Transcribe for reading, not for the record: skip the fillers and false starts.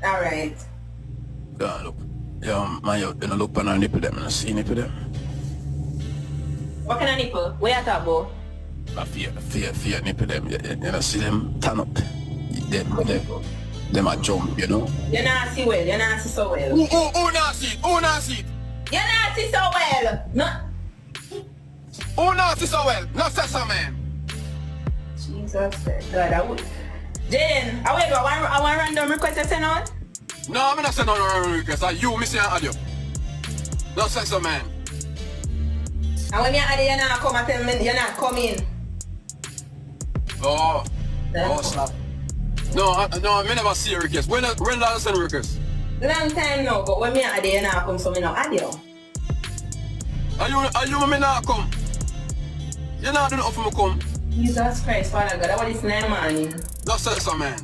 Alright. Yeah, look. Yeah, man, you don't look on her nipple them, you don't see nipple them. What kind of nipple? Where you talk about? I fear nipple them. You don't see them turn up. Them a jump, you know. You not see well, you not see so well. Who not see it? Who not see it? You not see so well. No. Who not see so well? Not say so, man. Jesus Christ. God, I would. Jayden, I want random request to send out? No, I'm not saying no request. You, me say an audio. Not say so, man. And when you add it, you not come and tell me you're not coming. Oh. Oh, snap. No, I never see a request. When did I send a request? Long time now, but when me add it, you not come, so me not add you. Are you me not come? You not doing it for me come? Jesus Christ, Father God, I want this name, man. Not say so, man.